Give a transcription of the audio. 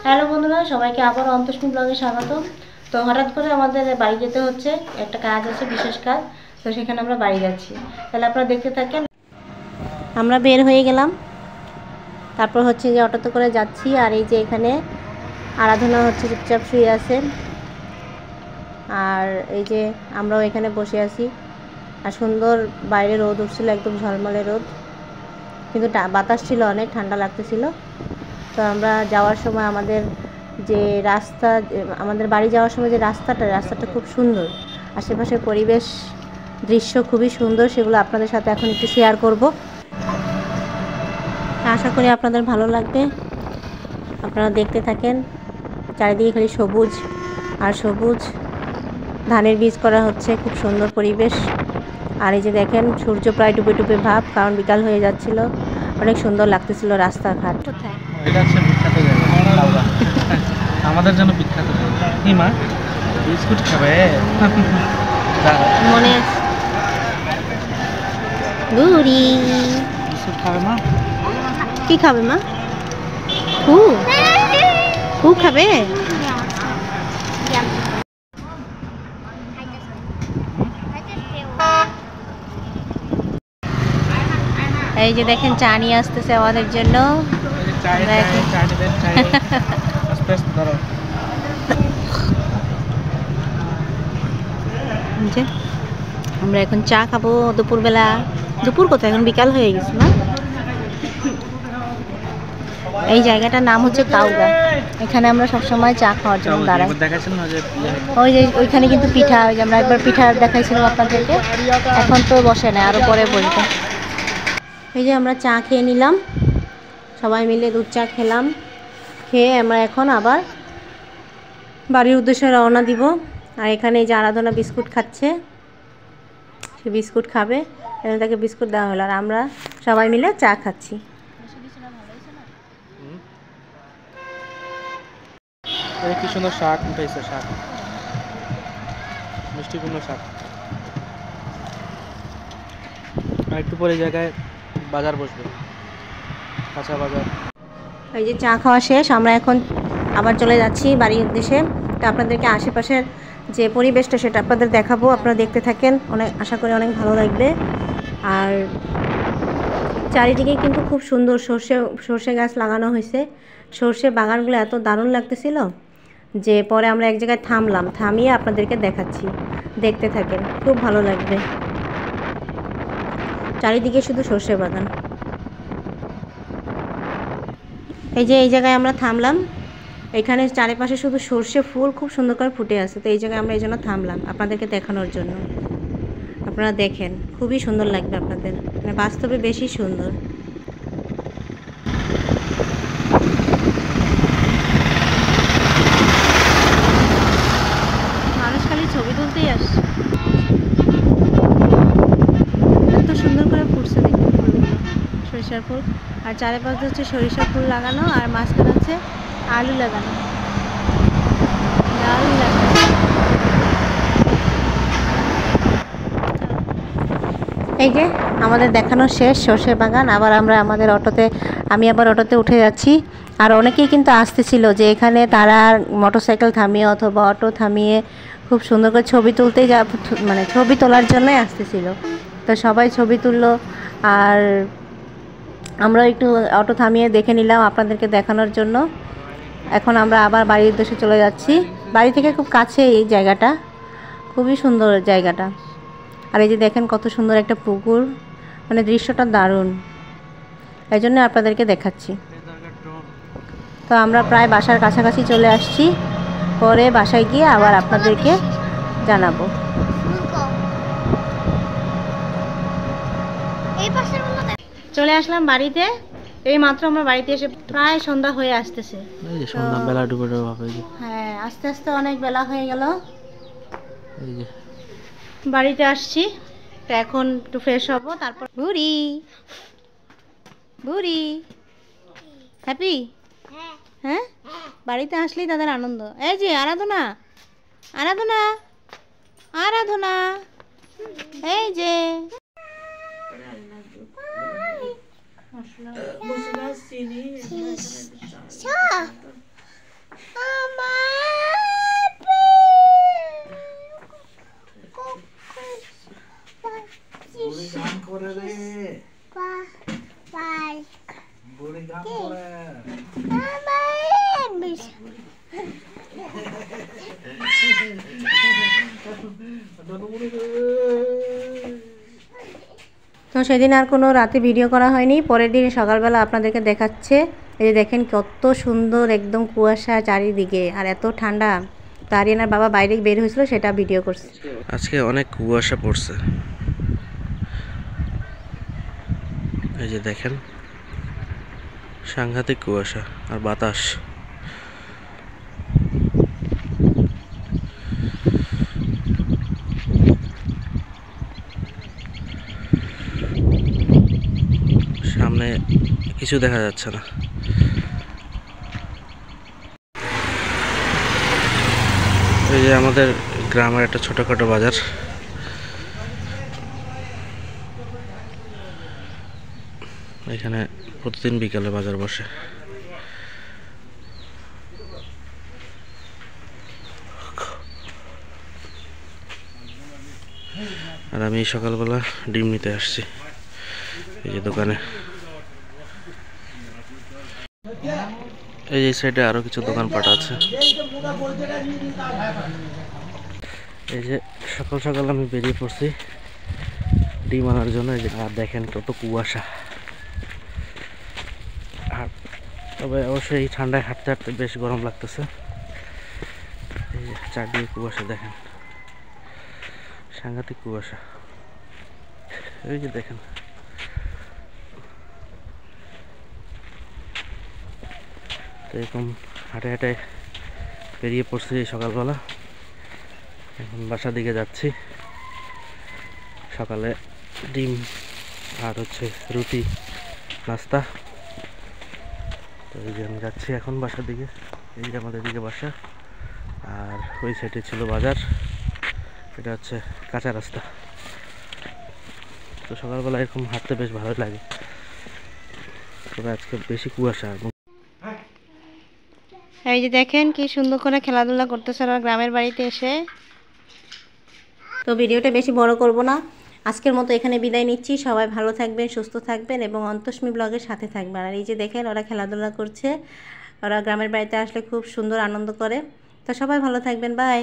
Hello বন্ধুরা, সবাইকে আবার অন্তস্মি ব্লগে স্বাগত। তো হঠাৎ করে আমাদের বাড়ি যেতে হচ্ছে, একটা কাজ আছে, বিশেষ কাজ। তো সেখানে আমরা বাড়ি যাচ্ছি, তাহলে আপনারা দেখতে থাকেন। আমরা বের হয়ে গেলাম, তারপর হচ্ছে যে অটোতে করে যাচ্ছি। আর এই যে এখানে আরাধনা হচ্ছে, চুপচাপ শুয়ে আছে। আর এই যে আমরাও এখানে বসে আছি। আর সুন্দর বাইরে রোদ উঠছিল, একদম ঝলমলে রোদ, কিন্তু বাতাস ছিল, অনেক ঠান্ডা লাগতেছিল। তো আমরা যাওয়ার সময় আমাদের যে রাস্তা, আমাদের বাড়ি যাওয়ার সময় যে রাস্তাটা খুব সুন্দর। আশেপাশের পরিবেশ, দৃশ্য খুবই সুন্দর, সেগুলো আপনাদের সাথে এখন একটু শেয়ার করব। আশা করি আপনাদের ভালো লাগবে, আপনারা দেখতে থাকেন। চারিদিকে খালি সবুজ আর সবুজ, ধানের বীজ করা হচ্ছে, খুব সুন্দর পরিবেশ। আর এই যে দেখেন, সূর্য প্রায় ডুবে ডুবে ভাব, কারণ বিকাল হয়ে যাচ্ছিল। অনেক সুন্দর লাগতেছিল রাস্তাঘাট। কোথায় এটা হচ্ছে বিখ্যাত জায়গা, আমাদের জন্য বিখ্যাত জায়গা। কি মা, বিস্কুট খাবে? মনে গুড়ি বিস্কুট খাবে মা? কি খাবে মা? হু খাবে? এই যে দেখেন, চা নিয়ে আসতেছে আমাদের জন্য। আমরা এখন চা খাবো দুপুরবেলা। দুপুর কোথায়, এখন বিকাল হয়ে গেছে না? এই জায়গাটার নাম হচ্ছে কাউগা। এখানে আমরা সবসময় চা খাওয়ার জন্য দাঁড়াই। ওই যে ওইখানে কিন্তু পিঠা, ওই যে আমরা একবার পিঠা দেখাইছিলাম আপনাদেরকে, এখন তো বসে না, আরও পরে বলবো। এই যে আমরা চা খেয়ে নিলাম, সবাই মিলে দুধ চা খেলাম। খেয়ে আমরা এখন আবার বাড়ির উদ্দেশ্যে রওনা দিব। আর এখানে এই যে আরাধনা বিস্কুট খাচ্ছে, সে বিস্কুট খাবে, এখানে তাকে বিস্কুট দেওয়া হলো। আর আমরা সবাই মিলে চা খাচ্ছি। কি সুন্দর শাক উঠাইছে, শাক, মিষ্টি কুমড়ো শাক। আর একটু পরে জায়গায় বাজার বসবে, কাঁচা বাজার। এই যে চা খাওয়া শেষ, আমরা এখন আবার চলে যাচ্ছি বাড়ির উদ্দেশ্যে। তো আপনাদেরকে আশেপাশের যে পরিবেশটা সেটা আপনাদের দেখাবো, আপনারা দেখতে থাকেন, আশা করি অনেক ভালো লাগবে। আর চারিদিকে কিন্তু খুব সুন্দর সর্ষে গাছ লাগানো হয়েছে। সর্ষে বাগানগুলো এত দারুণ লাগতেছিল যে পরে আমরা এক জায়গায় থামিয়ে আপনাদেরকে দেখাচ্ছি, দেখতে থাকেন, খুব ভালো লাগবে। চারিদিকে শুধু সর্ষে বাগান। এই যে এই জায়গায় আমরা থামলাম, এখানে চারিপাশে শুধু সর্ষে ফুল খুব সুন্দর করে ফুটে আছে। তো এই জায়গায় আমরা এই জন্য থামলাম, আপনাদেরকে দেখানোর জন্য। আপনারা দেখেন, খুবই সুন্দর লাগবে আপনাদের, মানে বাস্তবে বেশি সুন্দর। মানুষ খালি ছবি তুলতেই আসছে, এত সুন্দর করে ফুটছে দেখুন ফুলগুলো, সরিষার ফুল। আর চারিপাশে হচ্ছে সরিষা ফুল লাগানো, আর মাঝখানে হচ্ছে আলু লাগানো। দারুণ লাগছে। এই যে আমাদের দেখানো শেষ সর্ষে বাগান। আবার আমি আবার অটোতে উঠে যাচ্ছি। আর অনেকেই কিন্তু আসতেছিল যে এখানে তারা মোটরসাইকেল থামিয়ে অথবা অটো থামিয়ে খুব সুন্দর করে ছবি তুলতে মানে ছবি তোলার জন্যই আসতেছিল। তো সবাই ছবি তুললো, আর আমরা একটু অটো থামিয়ে দেখে নিলাম আপনাদেরকে দেখানোর জন্য। এখন আমরা আবার বাড়ির উদ্দেশ্যে চলে যাচ্ছি। বাড়ি থেকে খুব কাছে এই জায়গাটা, খুবই সুন্দর জায়গাটা। আর এই যে দেখেন কত সুন্দর একটা পুকুর, মানে দৃশ্যটা দারুণ, এই জন্য আপনাদেরকে দেখাচ্ছি। তো আমরা প্রায় বাসার কাছাকাছি চলে আসছি, পরে বাসায় গিয়ে আবার আপনাদেরকে জানাবো। চলে আসলাম বাড়িতে, এই মাত্র আমরা বাড়িতে এসে প্রায় সন্ধ্যা হয়ে আসতেছে। বেলা ডুবে ডুবে ভাবে। হ্যাঁ, আস্তে আস্তে অনেক বেলা হয়ে গেল। এই যে বাড়িতে আসছি, তো এখন একটু ফ্রেশ হব, তারপর বুড়ি হ্যাপি। হ্যাঁ, বাড়িতে আসলেই তাদের আনন্দ। এই যে আরাধনা, এই যে সেদিন আর কোনো রাতে ভিডিও করা হয়নি, পরের দিন সকালবেলা আপনাদেরকে দেখাচ্ছে। এই যে দেখেন কত সুন্দর একদম কুয়াশা চারিদিকে আর এত ঠান্ডা। তো আরিয়ানার বাবা বাইরে বের হয়েছিল, সেটা ভিডিও করছে। আজকে অনেক কুয়াশা পড়ছে, এই যে দেখেন সাংঘাতিক কুয়াশা আর বাতাস। সামনে কিছু দেখা যাচ্ছে না। এই যে আমাদের গ্রামের একটা ছোটখাটো বাজার, এখানে প্রতিদিন বিকালে বাজার বসে। আর আমি সকালবেলা ডিম নিতে আসছি এই যে দোকানে। এই যে সাইডে আরো কিছু দোকানপাট আছে। এই যে সকাল সকাল আমি বেরিয়ে পড়ছি ডিম আনার জন্য। এই যে আর দেখেন কত কুয়াশা। আর তবে অবশ্যই এই ঠান্ডায় হাঁটতে হাঁটতে বেশ গরম লাগতেছে। এই যে চারদিকে কুয়াশা দেখেন, সাংঘাতিক কুয়াশা। এই যে দেখেন তো এরকম হাঁটে হাঁটে বেরিয়ে পড়ছি এই সকালবেলা। এখন বাসার দিকে যাচ্ছি। সকালে ডিম আর হচ্ছে রুটি নাস্তা। তো এই যে আমি যাচ্ছি এখন বাসার দিকে। এই যে আমাদের দিকে বাসা, আর ওই সাইডে ছিল বাজার। এটা হচ্ছে কাঁচা রাস্তা। তো সকালবেলা এরকম হাঁটতে বেশ ভালো লাগে, তবে আজকে বেশি কুয়াশা। এই যে দেখেন কি সুন্দর করে খেলাধুলা করতেছে ওরা গ্রামের বাড়িতে এসে। তো ভিডিওটা বেশি বড় করব না, আজকের মতো এখানে বিদায় নিচ্ছি। সবাই ভালো থাকবেন, সুস্থ থাকবেন এবং অন্তস্মি ব্লগের সাথে থাকবেন। আর এই যে দেখেন ওরা খেলাধুলা করছে, ওরা গ্রামের বাড়িতে আসলে খুব সুন্দর আনন্দ করে। তো সবাই ভালো থাকবেন, বাই।